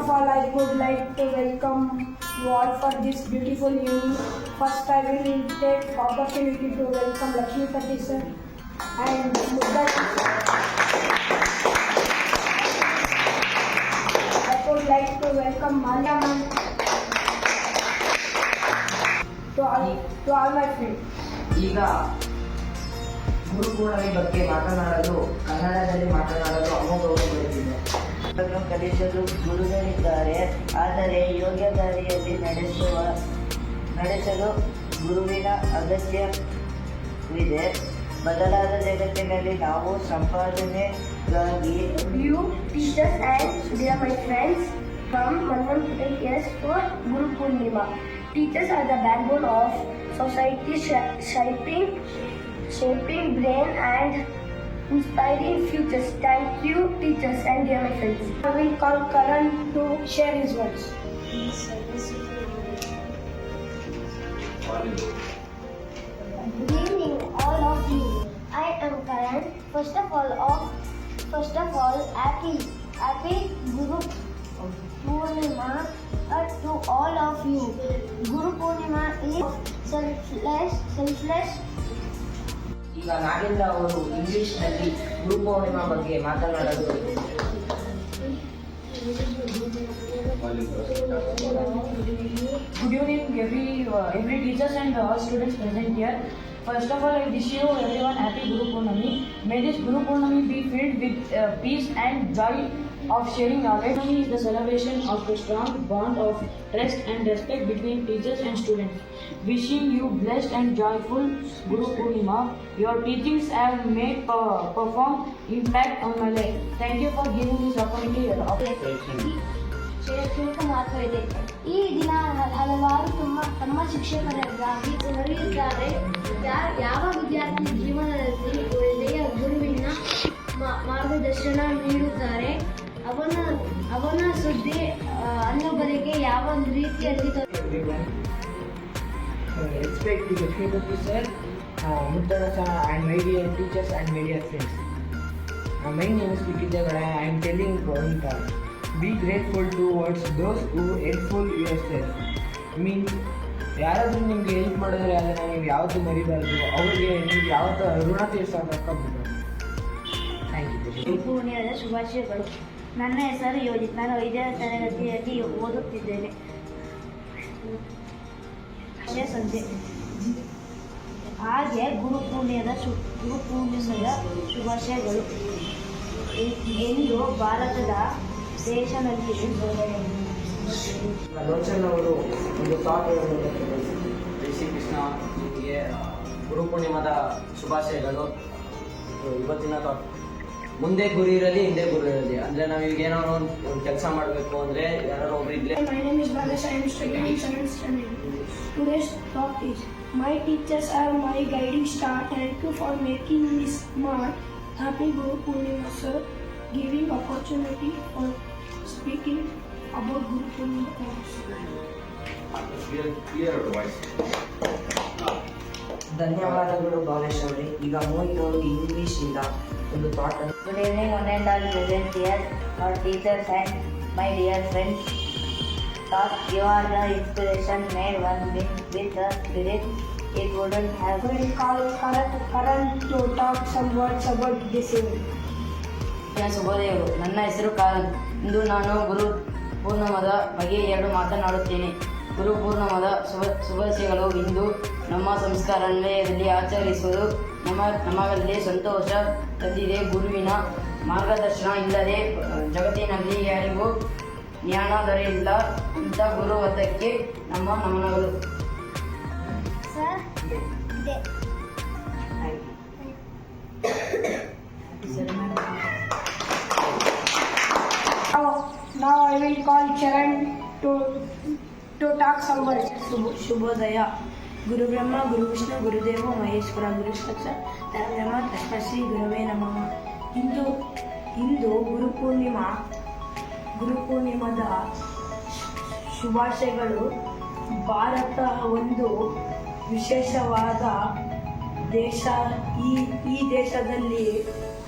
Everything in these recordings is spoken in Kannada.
of all, I would like to welcome you all for this beautiful evening. First, I will take opportunity to welcome Lakshmi Pati sir and Mudda. I would like to welcome Manya ma'am to all my friends. ಈಗ ಗುರುಪೂರ್ಣಿಮೆ ಬಗ್ಗೆ ಮಾತನಾಡಲು ಕನ್ನಡದಲ್ಲಿ ಮಾತನಾಡಲು ಅಮೋಘವಾಗುತ್ತಿದೆ. ಅದನ್ನು ಕಲಿಸಲು ಗುರುಗಳಿದ್ದಾರೆ, ಆದರೆ ಯೋಗ್ಯ ದಾರಿಯಲ್ಲಿ ನಡೆಸಲು ಗುರುವಿನ ಅಗತ್ಯವಿದೆ. ಬದಲಾದ ಜಗತ್ತಿನಲ್ಲಿ ನಾವು ಸಂಪಾದನೆಗಾಗಿ You teachers and dear my friends from Mannam Yes for Guru Purnima. Teachers are the backbone of society, shaping brain and inspiring futures. Thank you, teachers and dear my friends. I will call Karan to share his words. Good evening, all of you. I am Karan. First of all, happy Guru Purnima to all of you. Guru Purnima is selfless. ಈಗ ನಾಗೇಂದ್ರ ಅವರು ಇಂಗ್ಲಿಷ್ನಲ್ಲಿ ಗುರುಪೂರ್ಣಿಮಾ ಬಗ್ಗೆ ಮಾತನಾಡಲು Good evening, every teachers and all students present here. First of all, I wish you everyone happy Guru Purnami. May this Guru Purnami be filled with peace and joy of sharing knowledge. Purnami is the celebration of a strong bond of trust and respect between teachers and students. Wishing you blessed and joyful Guru Purnima. Your teachings have made profound impact on my life. Thank you for giving this opportunity. ಶುಲ್ಕ ಮಹತ್ವ ಇದೆ. ಈ ದಿನ ಹಲವಾರು ತಮ್ಮ ಶಿಕ್ಷಕರಾಗಿ ಹೊರೆಯುತ್ತಾರೆ. ಯಾವ ವಿದ್ಯಾರ್ಥಿ ಜೀವನದಲ್ಲಿ ಒಳ್ಳೆಯ ಗುರುವಿನ ಮಾರ್ಗದರ್ಶನ ನೀಡುತ್ತಾರೆ, ಅವನ ಸುದ್ದಿ ಅನ್ನೊಬ್ಬರಿಗೆ ಯಾವ ರೀತಿಯಲ್ಲಿ Respect to the Lakshmi sir, Muttara sir, and my dear teachers and my dear friends. My name is Vikitagara. I am telling one thought. Be grateful towards those who helpful yourself. Means ಯಾರಾದರೂ ನಿಮಗೆ ಹೆಲ್ಪ್ ಮಾಡಿದ್ರೆ ಅದನ್ನು ನೀವು ಯಾವತ್ತೂ ಮರಿಬಾರ್ದು. ಅವ್ರಿಗೆ ನೀವು ಯಾವತ್ತೂ ಋಣ ತೀರ್ಸೋಕ್ಕಾಗಬೇಕು. Thank you. ಪೂರ್ಣಿಮಾದ ಶುಭಾಶಯಗಳು. ನನ್ನ ಹೆಸರು ಯೋಜಿತ್. ನಾನು 5ನೇ ತರಗತಿಯಲ್ಲಿ ಓದುತ್ತಿದ್ದೇನೆ. ಸಂಜೆ ಹಾಗೆ ಗುರುಪೂರ್ಣಿಮೆಯ ಶುಭಾಶಯಗಳು ಎಂದು ಭಾರತದ ದೇಶದಲ್ಲಿ ಲೋಚನ್ ಅವರು ಒಂದು ಥಾಟ್ ಶ್ರೀ ಕೃಷ್ಣ ನಿಮಗೆ ಗುರುಪೂರ್ಣಿಮಾದ ಶುಭಾಶಯಗಳು. ಇವತ್ತಿನ ಥಾಟ್ ಮುಂದೆ ಗುರು ಇರಲಿ ಹಿಂದೆ ಗುರು ಇರಲಿ. ಅಂದರೆ ನಾವು ಈಗ ಏನೋ ಒಂದು ಕೆಲಸ ಮಾಡಬೇಕು ಅಂದರೆ ಯಾರೋ ಒಬ್ರು ಇದ್ದರೆ. My name is Balash. I am studying 7th standard. Today's thought is, my teachers are my guiding star. Thank you for making me smart. Happy Guru Purnima sir, giving opportunity for speaking about Guru Purnima. Clear voice. ಧನ್ಯವಾದಗಳು ಭಾವೇಶ್ ಅವರೇ. ಈಗ ಮೋಹಿತ್ ಅವರು ಇಂಗ್ಲಿಷಿಂದ ಒಂದು ಥಾಟ್ ಅನ್ನು. Good evening, one and all present here, our teachers and my dear friends. Thought you are the inspiration, made one being with the spirit. It wouldn't have. I will call Karan to talk some words about this evening. ಶುಭೋದಯಗಳು. ನನ್ನ ಹೆಸರು ಕಾರನ್. ಇಂದು ನಾನು ಗುರು ಪೂರ್ಣಿಮಾದ ಬಗ್ಗೆ 2 ಮಾತನಾಡುತ್ತೇನೆ. ಗುರು ಪೂರ್ಣಿಮಾದ ಶುಭಾಶಯಗಳು. ಇಂದು ನಮ್ಮ ಸಂಸ್ಕಾರಾಲಯದಲ್ಲಿ ಆಚರಿಸುವುದು ನಮಗಲ್ಲಿ ಸಂತೋಷ ತಂದಿದೆ. ಗುರುವಿನ ಮಾರ್ಗದರ್ಶನ ಇಲ್ಲದೆ ಜಗತ್ತಿನಲ್ಲಿ ಯಾರಿಗೂ ಜ್ಞಾನ ದೊರೆಯಿಲ್ಲ ಅಂತ ಗುರುವತ್ತಕ್ಕೆ ನಮ್ಮ ನಮನಗಳು. Now I will call Charan to talk some words. ಶುಭೋದಯ. ಗುರು ಬ್ರಹ್ಮ ಗುರು ವಿಷ್ಣು ಗುರುದೇವ ಮಹೇಶ್ವರ ಗುರು ಸಾಕ್ಷಾತ್ ಪರಬ್ರಹ್ಮ ತಸ್ಮೈ ಶ್ರೀ ಗುರವೇ ನಮಃ. ಇಂದು ಗುರುಪೂರ್ಣಿಮಾದ ಶುಭಾಶಯಗಳು. ಭಾರತ ಒಂದು ವಿಶೇಷವಾದ ದೇಶ. ಈ ದೇಶದಲ್ಲಿ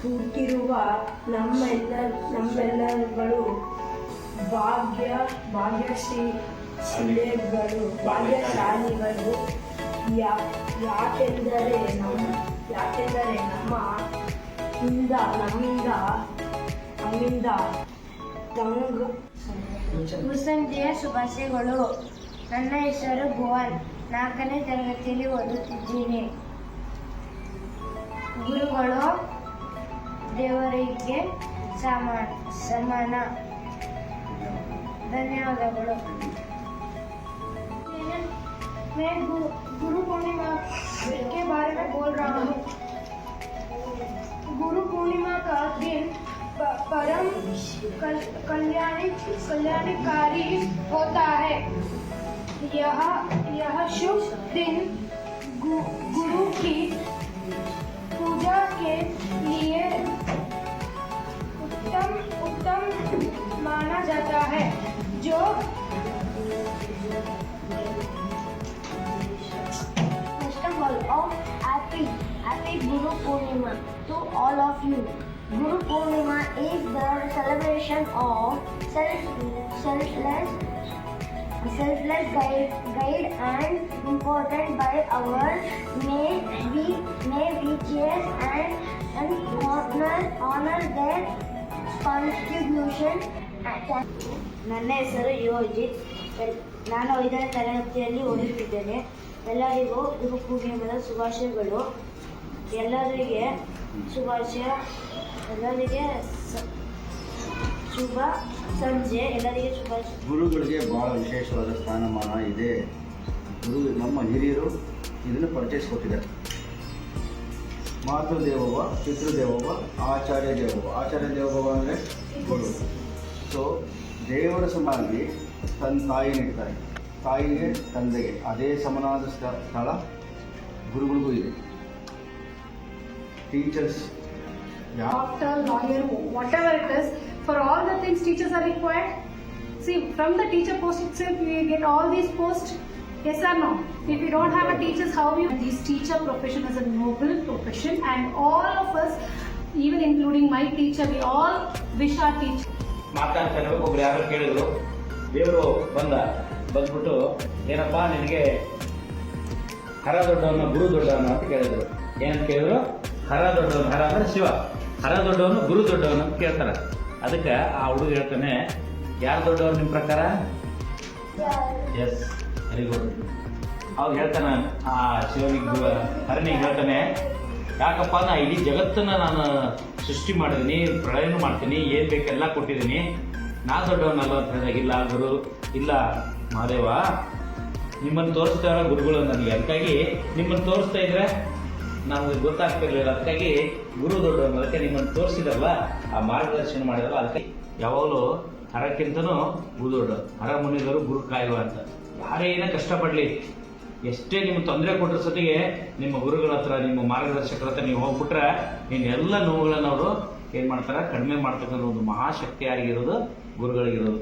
ಹುಟ್ಟಿರುವ ನಮ್ಮೆಲ್ಲರುಗಳು ಭಾಗ್ಯಶಾಲಿಗಳು ಯಾಕೆಂದರೆ ನಮ್ಮಿಂದ ಮುಸ್ಸಂಜೆಯ ಶುಭಾಶಯಗಳು. ನನ್ನ ಹೆಸರು ಭುವನ್, 4ನೇ ತರಗತಿಯಲ್ಲಿ ಓದುತ್ತಿದ್ದೇನೆ. ಗುರುಗಳು ದೇವರಿಗೆ ಸಮಾನ. ಧನ್ಯವಾದಗಳು. मैं गुरु पूर्णिमा के बारे में बोल रहा हूँ. गुरु पूर्णिमा का दिन परम कल्याणकारी होता है. यह शुभ दिन गुरु की पूजा के लिए उत्तम माना जाता है. जो First of all, happy Guru Purnima to all of you. Guru Purnima is the celebration of selfless guide and important by our may we cherish and honor their contribution. ನನ್ನ ಹೆಸರು ಯೋಜಿತ್. ನಾನು 5ನೇ ತರಗತಿಯಲ್ಲಿ ಓದುತ್ತಿದ್ದೇನೆ. ಎಲ್ಲರಿಗೂ ಗುರು ಪೂರ್ಣಿಮೆಯ ಶುಭಾಶಯಗಳು. ಎಲ್ಲರಿಗೆ ಶುಭ ಸಂಜೆ. ಎಲ್ಲರಿಗೆ ಶುಭಾಶಯ. ಗುರುಗಳಿಗೆ ಬಹಳ ವಿಶೇಷವಾದ ಸ್ಥಾನಮಾನ ಇದೆ. ನಮ್ಮ ಹಿರಿಯರು ಇದನ್ನು ಪರಿಚಯಿಸಿಕೊಟ್ಟಿದ್ದಾರೆ. ಮಾತೃದೇವೋಭವ, ಪಿತೃದೇವೋಭವ, ಆಚಾರ್ಯ ದೇವೋಭವ. ಆಚಾರ್ಯ ದೇವೋಭವ ಅಂದರೆ ಗುರು. ಸೊ ದೇವರ ಸಮಾಗಿ ತನ್ನ ತಾಯಿನಿರ್ತಾರೆ. ತಾಯಿಗೆ ತಂದೆಗೆ ಅದೇ ಸಮನಾದ ಸ್ಥಳ ಗುರುಗಳಿಗೂ ಇದೆ. Teachers, doctor, lawyer, whatever it is, for all the things teachers are required. See, from the teacher post itself, we get all these posts. Yes or no? If you don't have a teachers, how you? This teacher profession is a noble profession, and all of us, even including my teacher, we all wish our teacher. ಮಾತಾಡ್ತಾನೆ ಒಬ್ರು ಯಾರು ಕೇಳಿದ್ರು, ದೇವರು ಬಂದ್ಬಿಟ್ಟು ಏನಪ್ಪ ನಿನಗೆ ಹರ ದೊಡ್ಡವನು ಗುರು ದೊಡ್ಡವನು ಅಂತ ಕೇಳಿದ್ರು. ಏನಂತ ಕೇಳಿದ್ರು? ಹರ ದೊಡ್ಡವನು. ಹರ ಅಂದ್ರೆ ಶಿವ. ಹರ ದೊಡ್ಡವನು ಗುರು ದೊಡ್ಡವನು ಅಂತ ಕೇಳ್ತಾರೆ. ಅದಕ್ಕೆ ಆ ಹುಡುಗ ಹೇಳ್ತಾನೆ, ಯಾರು ದೊಡ್ಡವನು ನಿಮ್ಮ ಪ್ರಕಾರ? Yes, very good. ಅವಾಗ ಹೇಳ್ತಾನೆ ಆ ಶಿವನಿಗೆ, ಹರನಿಗೆ ಹೇಳ್ತಾನೆ, ಯಾಕಪ್ಪ ನಾ ಇಡೀ ಜಗತ್ತನ್ನ ನಾನು ಸೃಷ್ಟಿ ಮಾಡಿದ್ದೀನಿ, ಪ್ರಳಯನೂ ಮಾಡ್ತೀನಿ, ಏನು ಬೇಕೆಲ್ಲ ಕೊಟ್ಟಿದ್ದೀನಿ, ನಾ ದೊಡ್ಡವನಲ್ಲ ಅಂತ ಹೇಳಿದಾಗ, ಇಲ್ಲ ಗುರು, ಇಲ್ಲ ಮಹಾದೇವ, ನಿಮ್ಮನ್ನು ತೋರಿಸ್ತಾರ ಗುರುಗಳು ನನಗೆ. ಅದಕ್ಕಾಗಿ ನಿಮ್ಮನ್ನು ತೋರಿಸ್ತಾ ಇದ್ರೆ ನಮ್ಗೆ ಗೊತ್ತಾಗ್ತಿರ್ಲಿಲ್ಲ. ಅದಕ್ಕಾಗಿ ಗುರು ದೊಡ್ಡವನು. ಅದಕ್ಕೆ ನಿಮ್ಮನ್ನು ತೋರಿಸಿದ್ರಲ್ಲ, ಆ ಮಾರ್ಗದರ್ಶನ ಮಾಡಿದ್ರಲ್ಲ, ಅದಕ್ಕೆ ಯಾವಾಗಲೂ ಹರಕ್ಕಿಂತನೂ ಗುರು ದೊಡ್ಡ. ಹರ ಮುನಿದರು ಗುರು ಕಾಯುವ ಅಂತ. ಯಾರೇ ಏನೇ ಕಷ್ಟಪಡಲಿ, ಎಷ್ಟೇ ನಿಮ್ಗೆ ತೊಂದರೆ ಕೊಟ್ಟರ ಸತಿಗೆ ನಿಮ್ಮ ಗುರುಗಳ ಹತ್ರ, ನಿಮ್ಮ ಮಾರ್ಗದರ್ಶಕರ ಹತ್ರ ನೀವು ಹೋಗ್ಬಿಟ್ರೆ ಎಲ್ಲ ನೋವುಗಳನ್ನ ಅವರು ಏನು ಮಾಡ್ತಾರೆ, ಕಡಿಮೆ ಮಾಡ್ತಕ್ಕಂಥ ಒಂದು ಮಹಾಶಕ್ತಿಯಾಗಿರೋದು ಗುರುಗಳಿಗಿರೋದು.